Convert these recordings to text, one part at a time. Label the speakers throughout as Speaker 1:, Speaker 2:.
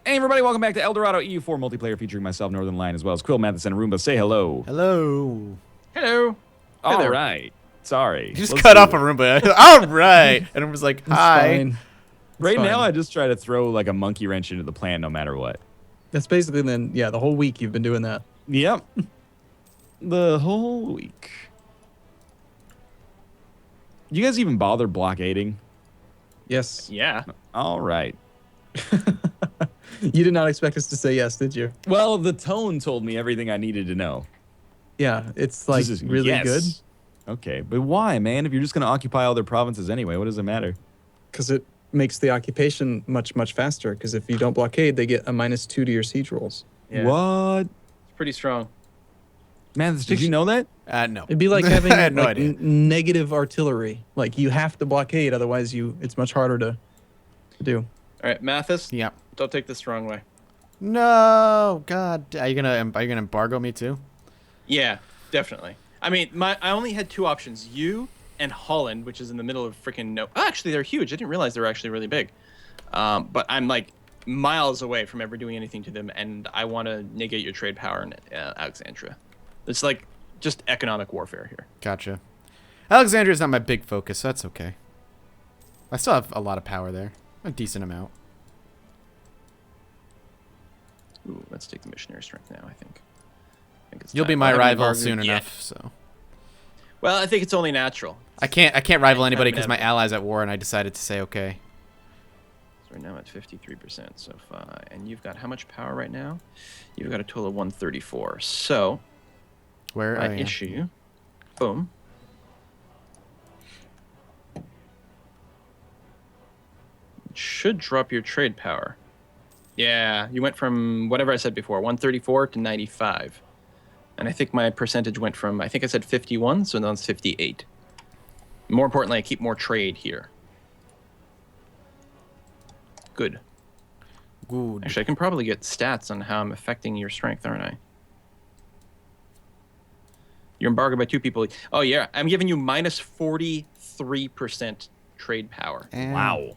Speaker 1: Hey everybody, welcome back to El Dorado EU4 multiplayer featuring myself, Northern Lion, as well as Quill, Matheson, and Roomba. Say hello.
Speaker 2: Hello.
Speaker 3: Hello.
Speaker 1: All right. Sorry.
Speaker 2: You just
Speaker 1: Let's
Speaker 2: cut
Speaker 1: do
Speaker 2: off
Speaker 1: it.
Speaker 2: a Roomba. All right. And it was like, hi.
Speaker 3: Fine.
Speaker 1: Right now,
Speaker 3: fine.
Speaker 1: I just try to throw like a monkey wrench into the plan no matter what.
Speaker 3: That's basically then, yeah, the whole week you've been doing that.
Speaker 1: Yep. The whole week. You guys even bother blockading?
Speaker 3: Yes.
Speaker 4: Yeah.
Speaker 1: All right.
Speaker 3: You did not expect us to say yes, did you?
Speaker 1: Well, the tone told me everything I needed to know.
Speaker 3: Yeah, it's like
Speaker 1: This is-
Speaker 3: really
Speaker 1: yes.
Speaker 3: good
Speaker 1: Okay, but why, man? If you're just going to occupy all their provinces anyway, what does it matter?
Speaker 3: because it makes the occupation much faster. Because if you don't blockade, they get a -2 to your siege rolls.
Speaker 4: Yeah.
Speaker 1: What?
Speaker 4: It's pretty strong.
Speaker 1: Man, did you know that?
Speaker 2: No.
Speaker 3: It'd be like having
Speaker 2: I had no
Speaker 3: like,
Speaker 2: idea.
Speaker 3: negative artillery. Like you have to blockade, otherwise it's much harder to do.
Speaker 4: All right, Mathis.
Speaker 2: Yeah.
Speaker 4: Don't take this the wrong way.
Speaker 2: No. God. Are you gonna embargo me too?
Speaker 4: Yeah, definitely. I mean, I only had two options: you and Holland, which is in the middle of freaking no. Oh, actually, they're huge. I didn't realize they were actually really big. But I'm like miles away from ever doing anything to them, and I want to negate your trade power in Alexandria. It's like just economic warfare here.
Speaker 2: Gotcha. Alexandria's not my big focus, so that's okay. I still have a lot of power there. A decent amount.
Speaker 4: Ooh, let's take the missionary strength now. I think it's
Speaker 2: You'll
Speaker 4: time.
Speaker 2: be my
Speaker 4: I haven't
Speaker 2: rival
Speaker 4: embargoed
Speaker 2: soon
Speaker 4: yet.
Speaker 2: enough, so.
Speaker 4: Well, I think it's only natural.
Speaker 2: I can't rival anybody because my
Speaker 4: inevitable.
Speaker 2: ally's at war, and I decided to say okay.
Speaker 4: So we're now at 53% so far. And you've got how much power right now? You've got a total of 134. So
Speaker 2: Where
Speaker 4: I
Speaker 2: I
Speaker 4: issue, boom. It should drop your trade power. Yeah, you went from whatever I said before, 134 to 95. And I think my percentage went from, I think I said 51, so now it's 58. More importantly, I keep more trade here. Good.
Speaker 2: Good.
Speaker 4: Actually, I can probably get stats on how I'm affecting your strength, aren't I? You're embargoed by two people. Oh, yeah. I'm giving you minus 43% trade power.
Speaker 2: And
Speaker 1: Wow.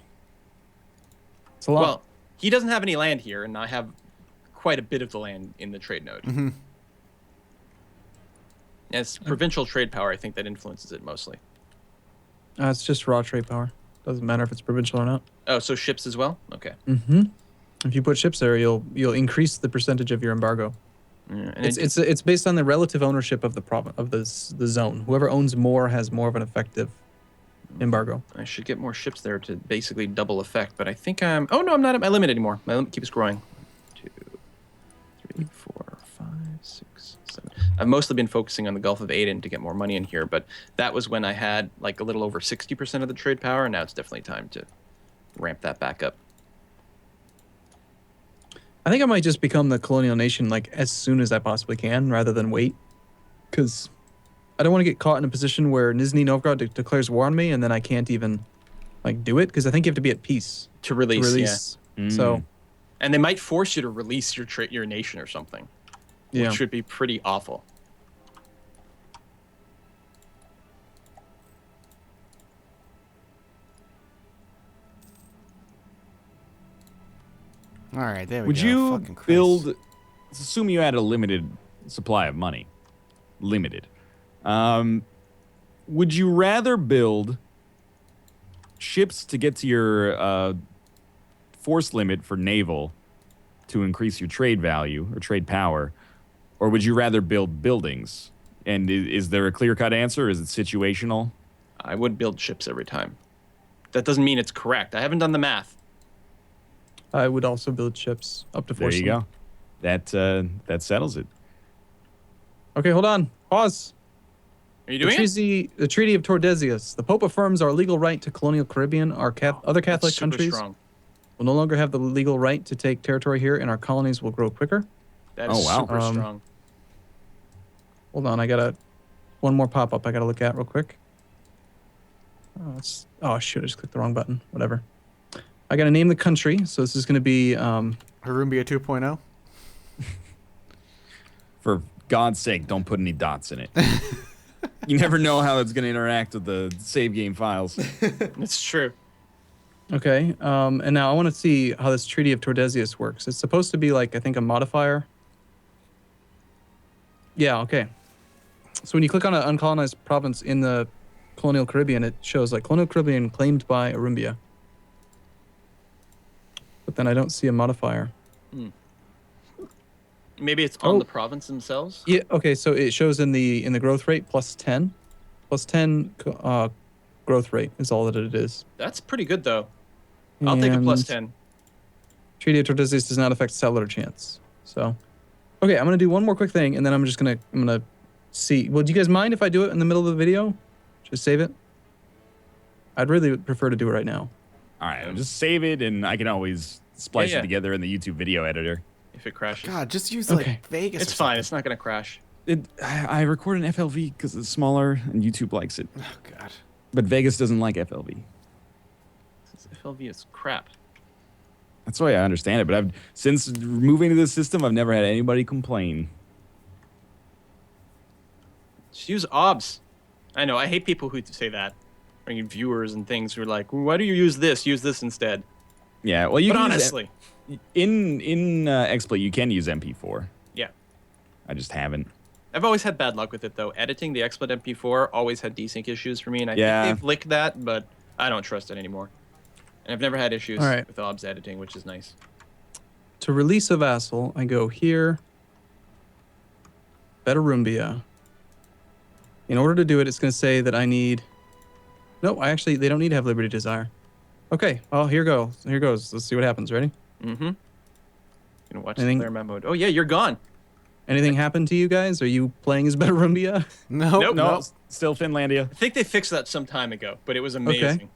Speaker 3: It's a lot.
Speaker 4: Well, he doesn't have any land here, and I have quite a bit of the land in the trade node.
Speaker 2: Mhm.
Speaker 4: And it's provincial trade power, I think, that influences it mostly.
Speaker 3: It's just raw trade power. Doesn't matter if it's provincial or not.
Speaker 4: Oh, so ships as well? Okay.
Speaker 3: Mm-hmm. If you put ships there, you'll increase the percentage of your embargo.
Speaker 4: Yeah, and
Speaker 3: It's based on the relative ownership of the the zone. Whoever owns more has more of an effective embargo.
Speaker 4: I should get more ships there to basically double effect, but I think I'm... Oh, no, I'm not at my limit anymore. My limit keeps growing. 1, 2, 3, 4, 5, 6, 7. I've mostly been focusing on the Gulf of Aden to get more money in here, but that was when I had like a little over 60% of the trade power, and now it's definitely time to ramp that back up.
Speaker 3: I think I might just become the colonial nation like as soon as I possibly can, rather than wait, because I don't want to get caught in a position where Nizhny Novgorod declares war on me, and then I can't even like do it, because I think you have to be at peace
Speaker 4: To release,
Speaker 1: Mm.
Speaker 3: So
Speaker 4: And they might force you to release your nation or something,
Speaker 3: yeah,
Speaker 4: which would be pretty awful.
Speaker 2: all right, there we
Speaker 1: Would
Speaker 2: go.
Speaker 1: you
Speaker 2: Fucking Christ.
Speaker 1: build? Let's assume you had a limited supply of money. Limited. Would you rather build ships to get to your force limit for naval to increase your trade value or trade power, or would you rather build buildings? And is there a clear-cut answer? Or is it situational?
Speaker 4: I would build ships every time. That doesn't mean it's correct. I haven't done the math.
Speaker 3: I would also build ships up to
Speaker 1: There
Speaker 3: force.
Speaker 1: you go. That settles it.
Speaker 3: Okay, hold on. Pause.
Speaker 4: Are you doing it?
Speaker 3: The Treaty of Tordesillas. The Pope affirms our legal right to colonial Caribbean. Our other Catholic
Speaker 4: That's super
Speaker 3: countries
Speaker 4: strong.
Speaker 3: will no longer have the legal right to take territory here, and our colonies will grow quicker.
Speaker 4: That is
Speaker 1: Oh, wow.
Speaker 4: super strong.
Speaker 3: Hold on, I got one more pop-up I gotta look at real quick. Oh shoot, I just clicked the wrong button. Whatever. I gotta name the country, so this is gonna be
Speaker 2: Harumbia 2.0?
Speaker 1: For God's sake, don't put any dots in it. You never know how it's going to interact with the save game files.
Speaker 4: It's true.
Speaker 3: Okay. And now I want to see how this Treaty of Tordesillas works. It's supposed to be like, I think, a modifier. Yeah, okay. So when you click on an uncolonized province in the Colonial Caribbean, it shows like Colonial Caribbean claimed by Arumbia. But then I don't see a modifier.
Speaker 4: Maybe it's on
Speaker 3: Oh.
Speaker 4: the province themselves.
Speaker 3: Yeah, okay, so it shows in the growth rate plus 10. Plus 10 growth rate is all that it is.
Speaker 4: That's pretty good though. I'll take a plus
Speaker 3: And
Speaker 4: 10.
Speaker 3: Treaty of Tordesillas does not affect settler chance. So, okay, I'm gonna do one more quick thing, and then I'm gonna see. Well, do you guys mind if I do it in the middle of the video? Just save it. I'd really prefer to do it right now.
Speaker 1: All right, I'll just save it, and I can always splice
Speaker 4: Yeah.
Speaker 1: it together in the YouTube video editor.
Speaker 4: If it crashes,
Speaker 2: God, just use
Speaker 3: Okay.
Speaker 2: like Vegas.
Speaker 4: it's
Speaker 2: or
Speaker 4: fine.
Speaker 2: something.
Speaker 4: It's not gonna crash.
Speaker 1: I record an FLV because it's smaller, and YouTube likes it.
Speaker 2: Oh God.
Speaker 1: But Vegas doesn't like FLV.
Speaker 4: This FLV is crap.
Speaker 1: That's the way I understand it. But since moving to this system, I've never had anybody complain.
Speaker 4: Just use OBS. I know. I hate people who say that. Bringing viewers and things who are like, "Why do you use this? Use this instead."
Speaker 1: Yeah, well, you
Speaker 4: But
Speaker 1: can use
Speaker 4: honestly,
Speaker 1: in XSplit you can use MP4.
Speaker 4: yeah.
Speaker 1: I just haven't.
Speaker 4: I've always had bad luck with it though. Editing the XSplit MP4 always had desync issues for me, and I
Speaker 1: Yeah.
Speaker 4: think they've licked that, but I don't trust it anymore. And I've never had issues
Speaker 3: All right.
Speaker 4: with OBS editing, which is nice.
Speaker 3: To release a vassal, I go here. Betarumbia. In order to do it, it's going to say that I need... No, they don't need to have Liberty Desire. Okay, well, here goes. Here goes. Let's see what happens. Ready?
Speaker 4: Mm-hmm. Gonna watch the
Speaker 3: Anything-
Speaker 4: player mode. Oh yeah, you're gone.
Speaker 3: Anything happen to you guys? Are you playing as Betarumbia?
Speaker 2: Nope.
Speaker 4: Nope.
Speaker 1: No, still Finlandia.
Speaker 4: I think they fixed that some time ago, but it was amazing.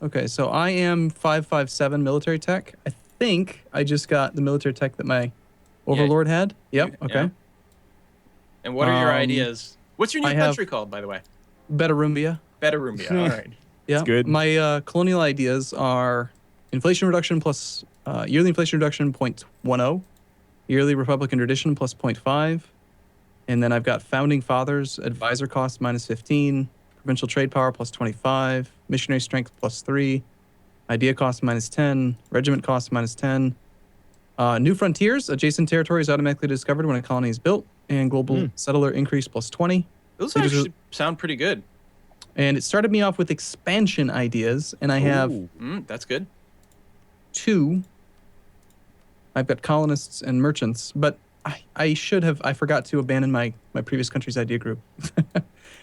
Speaker 3: Okay, so I am 557 military tech. I think I just got the military tech that my overlord had. Yep,
Speaker 4: Yeah.
Speaker 3: okay.
Speaker 4: And what are your
Speaker 3: Um,
Speaker 4: ideas? What's your new
Speaker 3: I have-
Speaker 4: country called, by the way?
Speaker 3: Betarumbia.
Speaker 4: Betarumbia. All right.
Speaker 3: Yeah,
Speaker 1: good.
Speaker 3: My colonial ideas are inflation reduction plus yearly inflation reduction 0.10, yearly Republican tradition plus 0.5, and then I've got founding fathers advisor cost minus 15, provincial trade power plus 25, missionary strength plus 3, idea cost minus 10, regiment cost minus 10. New frontiers, adjacent territories automatically discovered when a colony is built, and global settler increase plus 20.
Speaker 4: Those
Speaker 3: They just-
Speaker 4: actually sound pretty good.
Speaker 3: And it started me off with expansion ideas, and I have
Speaker 1: Ooh.
Speaker 4: That's good.
Speaker 3: 2. I've got colonists and merchants, but I forgot to abandon my previous country's idea group.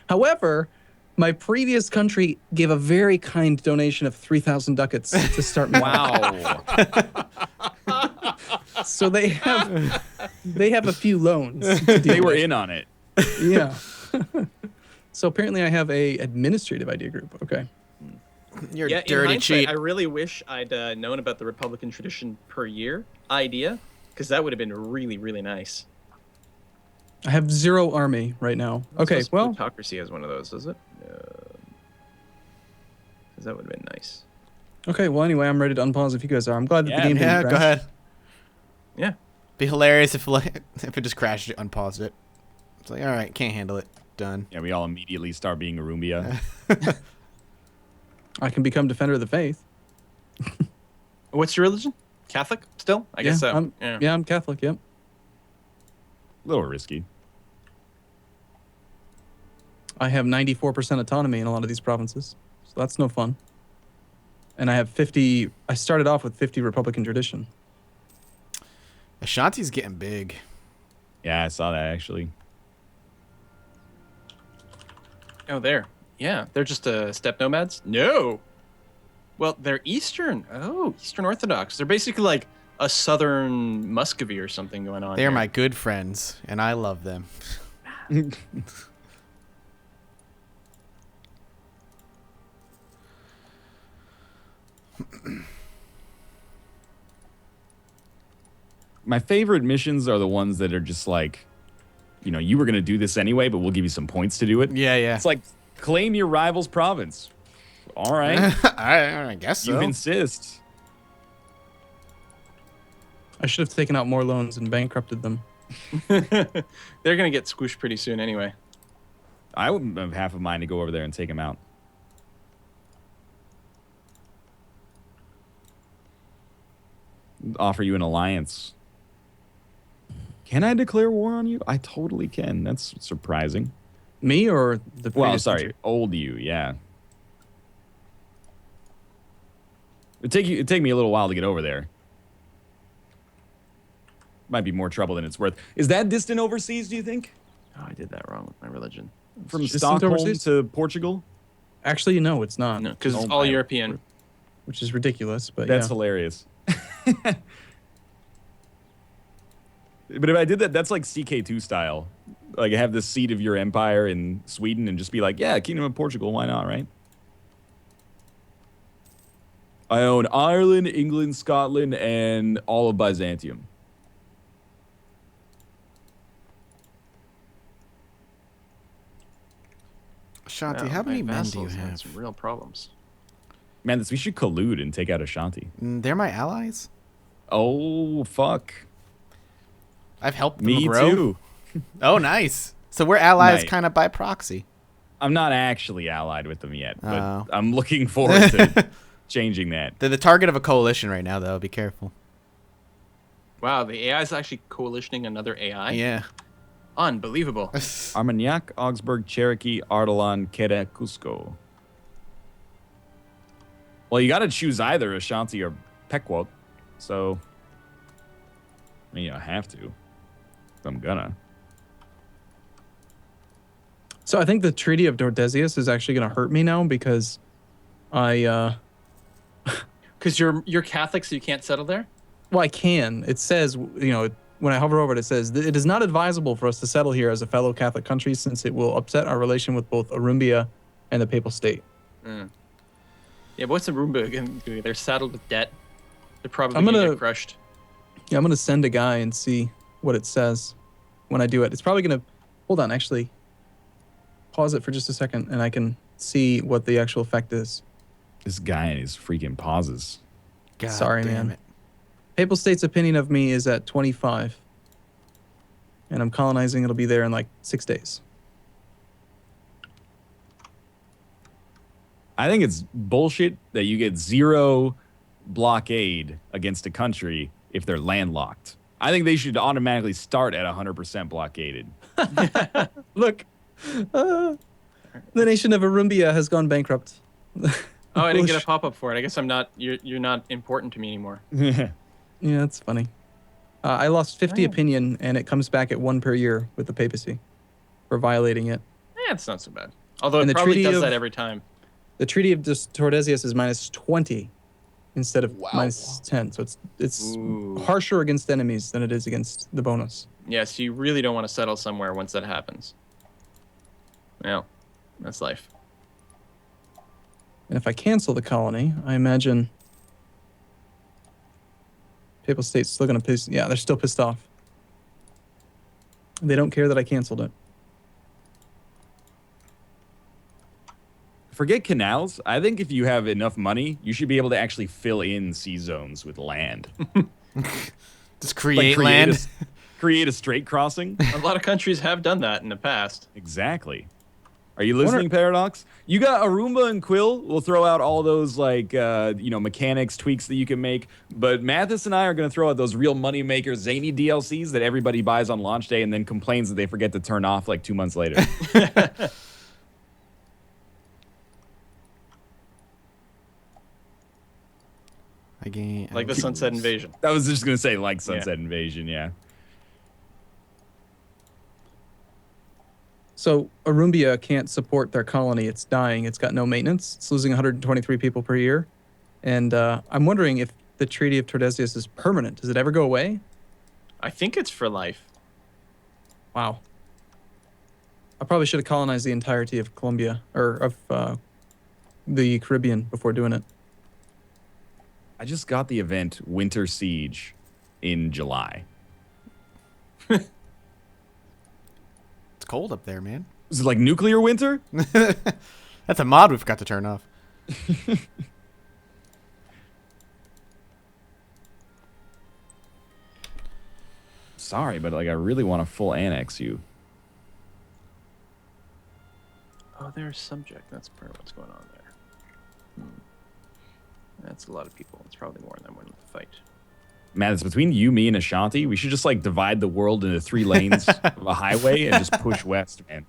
Speaker 3: However, my previous country gave a very kind donation of 3,000 ducats to start me.
Speaker 1: Wow.
Speaker 3: So they have a few loans. to deal
Speaker 1: They were
Speaker 3: with.
Speaker 1: in on it.
Speaker 3: Yeah. So apparently I have a administrative idea group. Okay.
Speaker 2: You're
Speaker 4: Yeah,
Speaker 2: a
Speaker 4: in
Speaker 2: dirty
Speaker 4: hindsight,
Speaker 2: cheat.
Speaker 4: I really wish I'd known about the Republican tradition per year idea, because that would have been really, really nice.
Speaker 3: I have 0 army right now. Okay,
Speaker 4: Suppose
Speaker 3: well,
Speaker 4: plutocracy has one of those, does it? Because that would have been nice.
Speaker 3: okay, well anyway, I'm ready to unpause if you guys are. I'm glad that the
Speaker 1: Yeah,
Speaker 3: game didn't
Speaker 2: Yeah,
Speaker 3: crash.
Speaker 2: go ahead.
Speaker 4: Yeah.
Speaker 2: Be hilarious if if it just crashed it, unpaused it. It's like, all right, can't handle it. Done.
Speaker 1: Yeah, we all immediately start being Arumbia.
Speaker 3: I can become defender of the faith.
Speaker 4: What's your religion? Catholic still? I guess so.
Speaker 3: Yeah, I'm Catholic, yep.
Speaker 1: A little risky.
Speaker 3: I have 94% autonomy in a lot of these provinces, so that's no fun. And I have 50. I started off with 50 Republican tradition.
Speaker 2: Ashanti's getting big.
Speaker 1: Yeah, I saw that actually.
Speaker 4: Oh, there. Yeah, they're just steppe nomads? No. Well, they're Eastern. Oh, Eastern Orthodox. They're basically like a Southern Muscovy or something going on.
Speaker 2: They're
Speaker 4: here.
Speaker 2: my good friends, and I love them.
Speaker 1: My favorite missions are the ones that are just like, you were going to do this anyway, but we'll give you some points to do it.
Speaker 2: Yeah, yeah.
Speaker 1: It's like, claim your rival's province. All right.
Speaker 2: I guess so.
Speaker 1: You insist.
Speaker 3: I should have taken out more loans and bankrupted them.
Speaker 4: They're going to get squished pretty soon anyway.
Speaker 1: I would have half of mine to go over there and take him out. offer you an alliance. Can I declare war on you? I totally can. That's surprising.
Speaker 3: Me or the
Speaker 1: Well,
Speaker 3: previous
Speaker 1: sorry,
Speaker 3: country?
Speaker 1: old you, yeah. It'd take me a little while to get over there. Might be more trouble than it's worth. Is that distant overseas, do you think?
Speaker 4: Oh, I did that wrong with my religion.
Speaker 1: From
Speaker 3: Distant
Speaker 1: Stockholm
Speaker 3: overseas?
Speaker 1: to Portugal?
Speaker 3: Actually, no, it's not.
Speaker 4: No, because it's
Speaker 1: Oh
Speaker 4: all
Speaker 1: my-
Speaker 4: European.
Speaker 3: Which is ridiculous, but
Speaker 1: That's
Speaker 3: yeah.
Speaker 1: hilarious. But if I did that, that's like CK2 style. Like, have the seat of your empire in Sweden and just be like, yeah, Kingdom of Portugal, why not, right? I own Ireland, England, Scotland, and all of Byzantium.
Speaker 2: Shanti,
Speaker 4: Wow,
Speaker 2: how
Speaker 4: my
Speaker 2: many men do you
Speaker 4: vassals had
Speaker 2: have?
Speaker 4: some real problems.
Speaker 1: Man, we should collude and take out Ashanti.
Speaker 2: They're my allies.
Speaker 1: Oh, fuck.
Speaker 2: I've helped them
Speaker 1: Me
Speaker 2: grow.
Speaker 1: too.
Speaker 2: Oh, nice. So we're allies
Speaker 1: Nice.
Speaker 2: kind of by proxy.
Speaker 1: I'm not actually allied with them yet, but
Speaker 2: Oh.
Speaker 1: I'm looking forward to changing that.
Speaker 2: They're the target of a coalition right now, though. Be careful.
Speaker 4: Wow, the AI is actually coalitioning another AI?
Speaker 2: Yeah.
Speaker 4: Unbelievable.
Speaker 1: Armagnac, Augsburg, Cherokee, Ardalan, Queda, Cusco. Well, you got to choose either Ashanti or Pequot. So, I mean, I have to. I'm gonna.
Speaker 3: So I think the Treaty of Tordesillas is actually going to hurt me now because I
Speaker 4: Because you're Catholic, so you can't settle there?
Speaker 3: well, I can. It says, you know, when I hover over it, it says, it is not advisable for us to settle here as a fellow Catholic country since it will upset our relation with both Arumbia and the Papal State.
Speaker 4: Yeah, but what's Aruba going to do? They're saddled with debt. They're probably
Speaker 3: I'm
Speaker 4: going to
Speaker 3: gonna-
Speaker 4: get crushed.
Speaker 3: Yeah, I'm going to send a guy and see what it says when I do it. It's probably going to, hold on, actually, pause it for just a second and I can see what the actual effect is.
Speaker 1: This guy and his freaking pauses.
Speaker 2: God
Speaker 3: Sorry,
Speaker 2: damn
Speaker 3: man.
Speaker 2: it.
Speaker 3: Papal State's opinion of me is at 25. And I'm colonizing. It'll be there in like 6 days.
Speaker 1: I think it's bullshit that you get 0 blockade against a country if they're landlocked. I think they should automatically start at 100% blockaded.
Speaker 3: Look, the nation of Arumbia has gone bankrupt.
Speaker 4: Oh, I didn't get a pop-up for it. I guess I'm not. You're not important to me anymore.
Speaker 3: Yeah, that's funny. I lost 50 opinion, and it comes back at 1 per year with the papacy for violating it.
Speaker 4: It's not so bad. Although
Speaker 3: And
Speaker 4: it
Speaker 3: the
Speaker 4: probably
Speaker 3: Treaty
Speaker 4: does
Speaker 3: of-
Speaker 4: that every time.
Speaker 3: The Treaty of Tordesillas is minus 20 instead of minus 10. So it's
Speaker 4: Ooh.
Speaker 3: harsher against enemies than it is against the bonus.
Speaker 4: Yeah, so you really don't want to settle somewhere once that happens. Well, that's life.
Speaker 3: And if I cancel the colony, I imagine Papal State's still going to piss. Yeah, they're still pissed off. They don't care that I canceled it.
Speaker 1: Forget canals. I think if you have enough money, you should be able to actually fill in sea zones with land.
Speaker 2: Just create land.
Speaker 1: Create a straight crossing.
Speaker 4: A lot of countries have done that in the past.
Speaker 1: Exactly. Are you listening, Paradox? You got Arumba and Quill. We'll throw out all those like mechanics tweaks that you can make. But Mathis and I are going to throw out those real money maker zany DLCs that everybody buys on launch day and then complains that they forget to turn off like 2 months later.
Speaker 2: Again,
Speaker 4: Like the Sunset Invasion.
Speaker 1: I was just going to say like Sunset Invasion, yeah.
Speaker 3: So Arumbia can't support their colony. It's dying. It's got no maintenance. It's losing 123 people per year. And I'm wondering if the Treaty of Tordesillas is permanent. Does it ever go away?
Speaker 4: I think it's for life.
Speaker 3: Wow. I probably should have colonized the entirety of Colombia or of the Caribbean before doing it.
Speaker 1: I just got the event Winter Siege in July.
Speaker 2: It's cold up there, man.
Speaker 1: Is it like nuclear winter?
Speaker 2: That's a mod we forgot to turn off.
Speaker 1: Sorry, but like I really want to full annex you.
Speaker 4: Oh, they're a subject. That's part of what's going on there. That's a lot of people. It's probably more than I'm willing to fight.
Speaker 1: Man, it's between you, me, and Ashanti. We should just like divide the world into 3 lanes of a highway and just push west, man.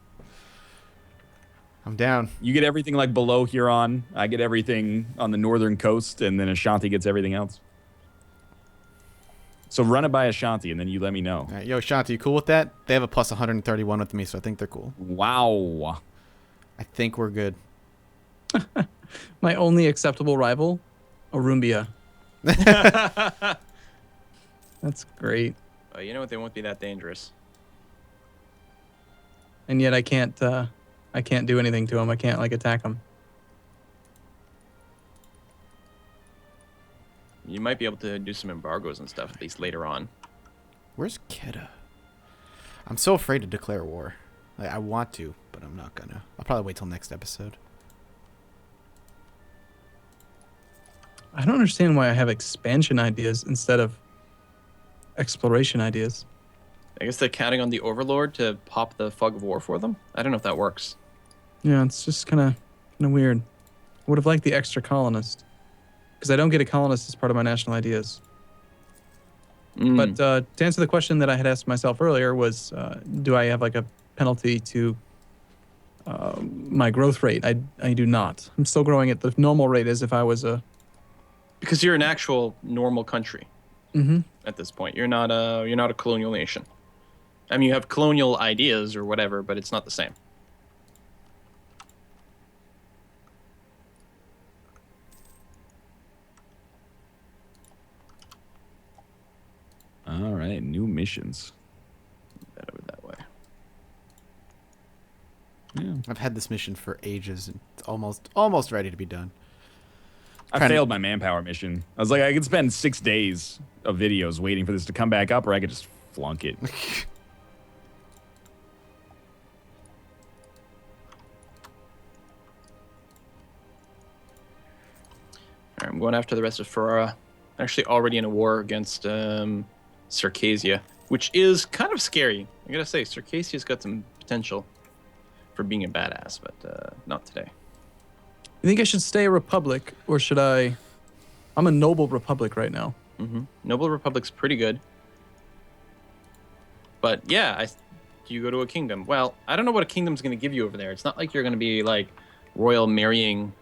Speaker 2: I'm down.
Speaker 1: You get everything like below Huron. I get everything on the northern coast, and then Ashanti gets everything else. So run it by Ashanti, and then you let me know.
Speaker 2: All right, yo, Shanti, you cool with that? They have a plus 131 with me, so I think they're cool.
Speaker 1: Wow.
Speaker 2: I think we're good.
Speaker 3: My only acceptable rival, Arumbia. That's great.
Speaker 4: You know what? They won't be that dangerous.
Speaker 3: And yet I can't do anything to him. I can't like attack him.
Speaker 4: You might be able to do some embargoes and stuff, at least later on.
Speaker 2: Where's Keda? I'm so afraid to declare war. Like, I want to, but I'm not gonna. I'll probably wait till next episode.
Speaker 3: I don't understand why I have expansion ideas instead of exploration ideas.
Speaker 4: I guess they're counting on the Overlord to pop the fog of war for them. I don't know if that works.
Speaker 3: Yeah, it's just kind of weird. Would have liked the extra colonist. Because I don't get a colonist as part of my national ideas. But to answer the question that I had asked myself earlier was, do I have like a penalty to my growth rate? I do not. I'm still growing at the normal rate as if I was a...
Speaker 4: Because you're an actual normal country at this point. You're not a colonial nation. I mean, you have colonial ideas or whatever, but it's not the same.
Speaker 1: All right, new missions.
Speaker 4: That over that way.
Speaker 1: Yeah.
Speaker 2: I've had this mission for ages, and it's almost ready to be done.
Speaker 1: I failed my manpower mission. I was like, I could spend 6 days of videos waiting for this to come back up, or I could just flunk it.
Speaker 4: All right, I'm going after the rest of Ferrara. Actually, already in a war against Circassia, which is kind of scary. I gotta say, Circassia's got some potential for being a badass, but not today.
Speaker 3: You think I should stay a republic, or should I... I'm a noble republic right now.
Speaker 4: Noble Republic's pretty good. But yeah, do you go to a kingdom? Well, I don't know what a kingdom's going to give you over there. It's not like you're going to be like royal marrying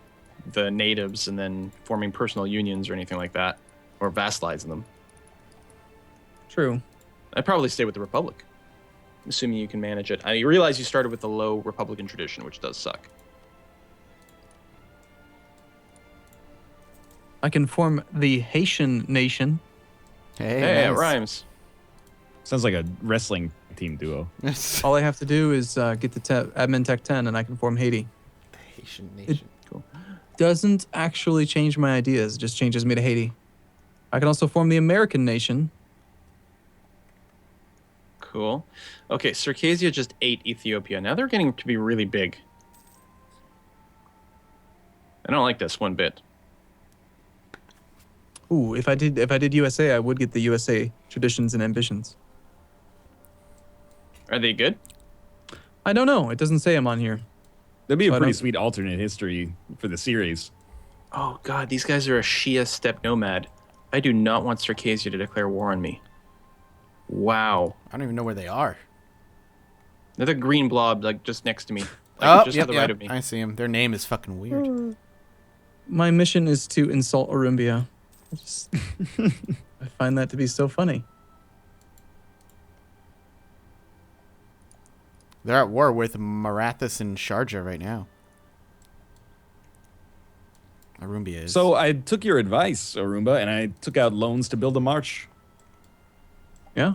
Speaker 4: the natives and then forming personal unions or anything like that, or vassalizing them.
Speaker 3: True.
Speaker 4: I'd probably stay with the Republic, assuming you can manage it. I realize you started with the low Republican tradition, which does suck.
Speaker 3: I can form the Haitian nation.
Speaker 4: Hey, it
Speaker 2: nice.
Speaker 4: rhymes.
Speaker 1: Sounds like a wrestling team duo.
Speaker 3: All I have to do is get the admin tech 10 and I can form Haiti.
Speaker 2: Haitian nation.
Speaker 4: Cool.
Speaker 3: Doesn't actually change my ideas, it just changes me to Haiti. I can also form the American nation.
Speaker 4: Cool. Okay, Circassia just ate Ethiopia. Now they're getting to be really big. I don't like this one bit.
Speaker 3: Ooh, if I did USA, I would get the USA traditions and ambitions.
Speaker 4: Are they good?
Speaker 3: I don't know. It doesn't say I'm on here.
Speaker 1: That'd be a
Speaker 3: So I
Speaker 1: pretty
Speaker 3: don't-
Speaker 1: sweet alternate history for the series.
Speaker 4: Oh god, these guys are a Shia steppe nomad. I do not want Circassia to declare war on me. Wow.
Speaker 2: I don't even know where they are.
Speaker 4: They're the green blob, like, just next to me. Like, just
Speaker 2: yep,
Speaker 4: to the right
Speaker 2: yep,
Speaker 4: of me.
Speaker 2: I see them. Their name is fucking weird.
Speaker 3: My mission is to insult Arumbia. I find that to be so funny.
Speaker 2: They're at war with Marathas and Sharjah right now. Arumbia is.
Speaker 1: So I took your advice, Arumba, and I took out loans to build a march.
Speaker 3: Yeah,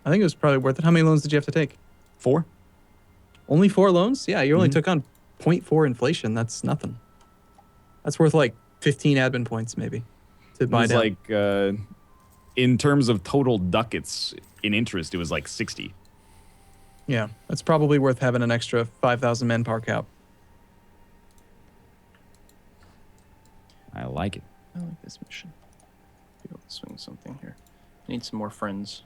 Speaker 3: I think it was probably worth it. How many loans did you have to take?
Speaker 1: 4.
Speaker 3: Only 4 loans? Yeah, you only took on 0.4 inflation. That's nothing. That's worth like 15 admin points maybe to
Speaker 1: It
Speaker 3: buy
Speaker 1: was
Speaker 3: down.
Speaker 1: like, in terms of total ducats in interest, it was like 60.
Speaker 3: Yeah, that's probably worth having an extra 5,000 manpower cap.
Speaker 1: I like it.
Speaker 4: I like this mission. Be able to swing something here. I need some more friends.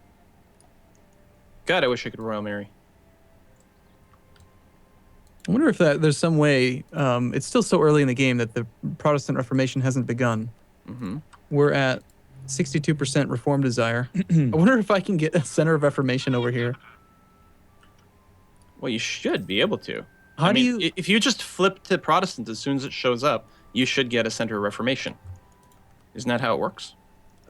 Speaker 4: God, I wish I could Royal Marry.
Speaker 3: I wonder if there's some way. It's still so early in the game that the Protestant Reformation hasn't begun.
Speaker 4: Mm-hmm.
Speaker 3: We're at 62% reform desire. I wonder if I can get a center of reformation over here.
Speaker 4: Well, you should be able to.
Speaker 3: How
Speaker 4: I
Speaker 3: do
Speaker 4: mean,
Speaker 3: you?
Speaker 4: If you just flip to Protestant as soon as it shows up, you should get a center of Reformation. Isn't that how it works?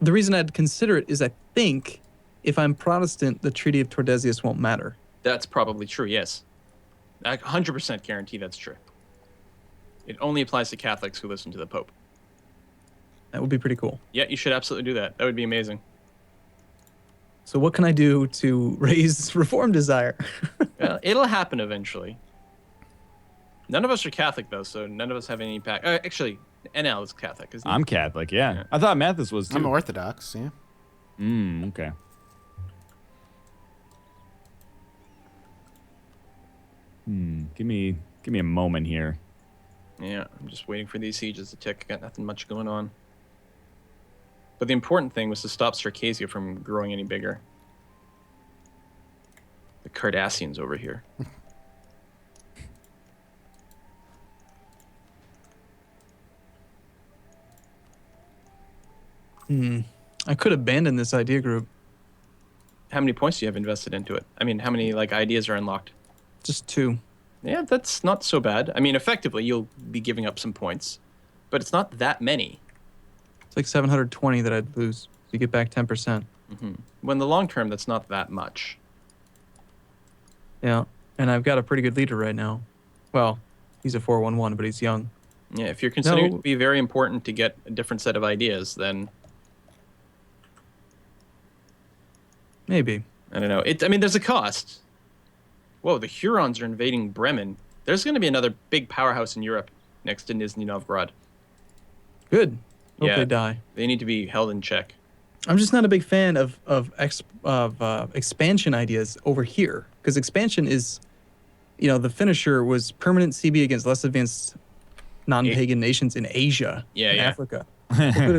Speaker 3: The reason I'd consider it is I think if I'm Protestant, the Treaty of Tordesillas won't matter.
Speaker 4: That's probably true, yes. I 100% guarantee that's true. It only applies to Catholics who listen to the Pope.
Speaker 3: That would be pretty cool.
Speaker 4: Yeah, you should absolutely do that. That would be amazing.
Speaker 3: So what can I do to raise reform desire?
Speaker 4: Well, it'll happen eventually. None of us are Catholic, though, so none of us have any impact. Actually, NL is Catholic, isn't he?
Speaker 1: I'm Catholic, yeah.
Speaker 4: Yeah.
Speaker 1: I thought Mathis was too.
Speaker 2: I'm Orthodox, yeah.
Speaker 1: Okay. Give me a moment here.
Speaker 4: Yeah, I'm just waiting for these sieges to tick. Got nothing much going on. But the important thing was to stop Circassia from growing any bigger. The Cardassians over here.
Speaker 3: I could abandon this idea group.
Speaker 4: How many points do you have invested into it? I mean, how many ideas are unlocked?
Speaker 3: Just 2.
Speaker 4: Yeah, that's not so bad. I mean, effectively, you'll be giving up some points, but it's not that many.
Speaker 3: It's like 720 that I'd lose. So you get back 10%.
Speaker 4: When the long term, that's not that much.
Speaker 3: Yeah. And I've got a pretty good leader right now. Well, he's a 411, but he's young.
Speaker 4: Yeah, if you're considering it
Speaker 3: No.
Speaker 4: to be very important to get a different set of ideas, then
Speaker 3: Maybe.
Speaker 4: I don't know. I mean, there's a cost. Whoa, the Hurons are invading Bremen. There's going to be another big powerhouse in Europe next to Nizhny Novgorod.
Speaker 3: Good. Hope
Speaker 4: Yeah.
Speaker 3: they die.
Speaker 4: They need to be held in check.
Speaker 3: I'm just not a big fan of expansion ideas over here, because expansion is, the finisher was permanent CB against less advanced non-pagan nations in Asia
Speaker 4: Yeah,
Speaker 3: and
Speaker 4: yeah.
Speaker 3: Africa.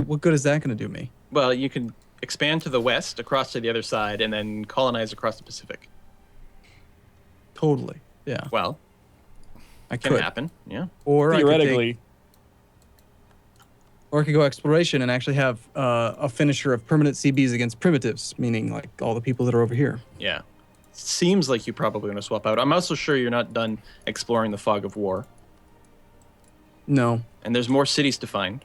Speaker 3: What good is that going to do me?
Speaker 4: Well, you can expand to the west, across to the other side, and then colonize across the Pacific.
Speaker 3: Totally. Yeah,
Speaker 4: Well,
Speaker 3: I
Speaker 4: can
Speaker 3: could.
Speaker 4: happen. Yeah.
Speaker 3: Or
Speaker 1: Theoretically.
Speaker 3: I could go exploration and actually have a finisher of permanent CBs against primitives, meaning like all the people that are over here.
Speaker 4: Yeah. Seems like you probably want to swap out. I'm also sure you're not done exploring the fog of war,
Speaker 3: No,
Speaker 4: and there's more cities to find.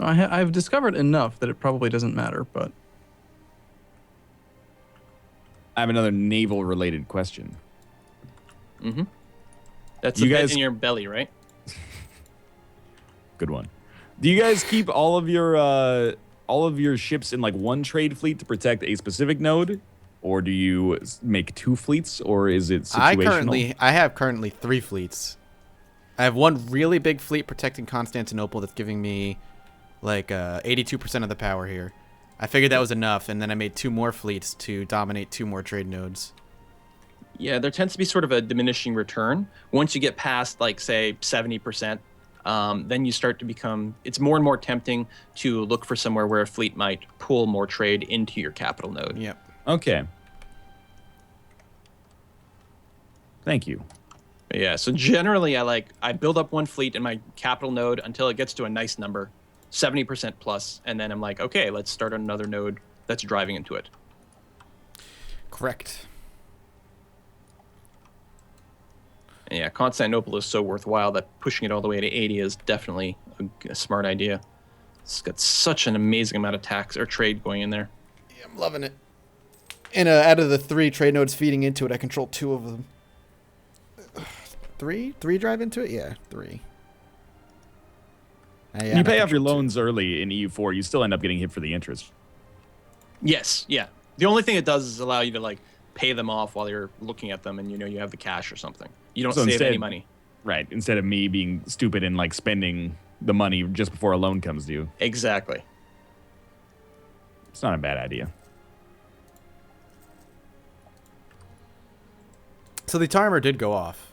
Speaker 3: I've discovered enough that it probably doesn't matter, but
Speaker 1: I have another naval-related question.
Speaker 4: That's
Speaker 1: You
Speaker 4: a bit
Speaker 1: guys-
Speaker 4: in your belly, right?
Speaker 1: Good one. Do you guys keep all of your ships in like one trade fleet to protect a specific node, or do you make 2 fleets, or is it situational?
Speaker 2: I have currently 3 fleets. I have one really big fleet protecting Constantinople that's giving me like 82% of the power here. I figured that was enough, and then I made 2 more fleets to dominate 2 more trade nodes.
Speaker 4: Yeah, there tends to be sort of a diminishing return. Once you get past, like, say, 70%, then you start to become, it's more and more tempting to look for somewhere where a fleet might pull more trade into your capital node.
Speaker 2: Yep.
Speaker 1: Okay. Thank you.
Speaker 4: But yeah, so generally I build up one fleet in my capital node until it gets to a nice number, 70% plus, and then I'm like, okay, let's start on another node that's driving into it.
Speaker 2: Correct.
Speaker 4: And yeah, Constantinople is so worthwhile that pushing it all the way to 80 is definitely a smart idea. It's got such an amazing amount of tax or trade going in there.
Speaker 2: Yeah, I'm loving it. And out of the 3 trade nodes feeding into it, I control 2 of them. 3 drive into it? Yeah, 3.
Speaker 1: You pay off your loans early in EU4, you still end up getting hit for the interest.
Speaker 4: Yes, yeah. The only thing it does is allow you to pay them off while you're looking at them, and you have the cash or something. You don't
Speaker 1: So
Speaker 4: save
Speaker 1: instead-
Speaker 4: any money.
Speaker 1: Right. Instead of me being stupid and spending the money just before a loan comes due.
Speaker 4: Exactly.
Speaker 1: It's not a bad idea.
Speaker 2: So the timer did go off.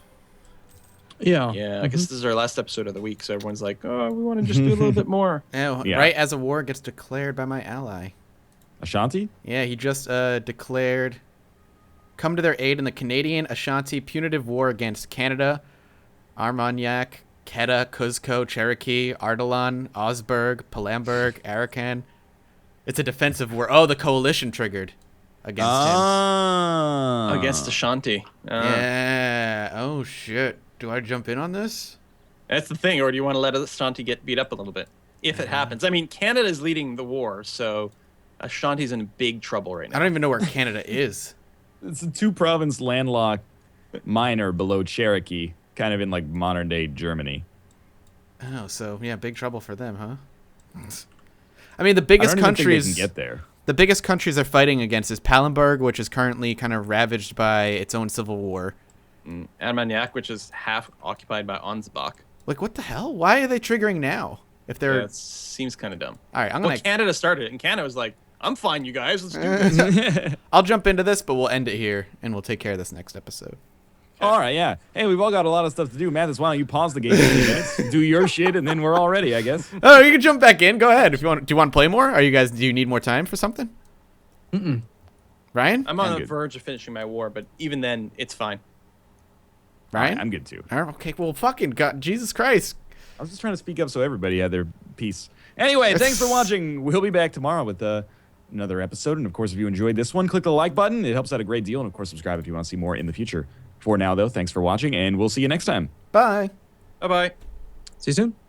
Speaker 3: yeah.
Speaker 4: Yeah, I guess this is our last episode of the week, so everyone's like, oh, we want to just do a little bit more.
Speaker 2: Oh,
Speaker 1: Yeah.
Speaker 2: right as a war gets declared by my ally.
Speaker 1: Ashanti?
Speaker 2: Yeah, he just declared, come to their aid in the Canadian Ashanti punitive war against Canada, Armagnac, Quetta, Cuzco, Cherokee, Ardalan, Osburg, Palamberg, Arakan. It's a defensive war. Oh, the coalition triggered against
Speaker 1: Ah.
Speaker 4: Against Ashanti.
Speaker 2: him. Yeah. Oh, shit. Do I jump in on this?
Speaker 4: That's the thing. Or do you want to let Ashanti get beat up a little bit? If it happens. I mean, Canada's leading the war, so Ashanti's in big trouble right now.
Speaker 2: I don't even know where Canada is.
Speaker 1: It's a 2-province landlocked minor below Cherokee, kind of in like modern day Germany.
Speaker 2: Oh, so yeah, big trouble for them, huh? I mean, the
Speaker 1: I
Speaker 2: biggest
Speaker 1: don't even think
Speaker 2: countries
Speaker 1: they can get there.
Speaker 2: the biggest countries they're fighting against is Palamberg, which is currently kind of ravaged by its own civil war.
Speaker 4: Armagnac, which is half occupied by Ansbach.
Speaker 2: Like, what the hell? Why are they triggering now? If they're
Speaker 4: Yeah, it seems kind of dumb.
Speaker 2: all right, I'm
Speaker 4: Well,
Speaker 2: gonna.
Speaker 4: Canada started it, and Canada was like, I'm fine, you guys. Let's do this.
Speaker 2: I'll jump into this, but we'll end it here, and we'll take care of this next episode.
Speaker 1: All right, yeah. Hey, we've all got a lot of stuff to do. Mathis, why don't you pause the game for a few minutes, do your shit, and then we're all ready, I guess.
Speaker 2: Oh, you can jump back in. Go ahead if you want. Do you want to play more? Are you guys? Do you need more time for something? Ryan?
Speaker 4: I'm on
Speaker 1: I'm
Speaker 4: the
Speaker 1: good.
Speaker 4: verge of finishing my war, but even then, it's fine.
Speaker 2: Ryan?
Speaker 1: I'm good too.
Speaker 2: All right, okay. Well, fucking God, Jesus Christ.
Speaker 1: I was just trying to speak up so everybody had their piece. Anyway, thanks for watching. We'll be back tomorrow with another episode. And of course, if you enjoyed this one, click the like button. It helps out a great deal. And of course, subscribe if you want to see more in the future. For now, though, thanks for watching, and we'll see you next time.
Speaker 2: Bye.
Speaker 4: Bye-bye.
Speaker 3: See you soon.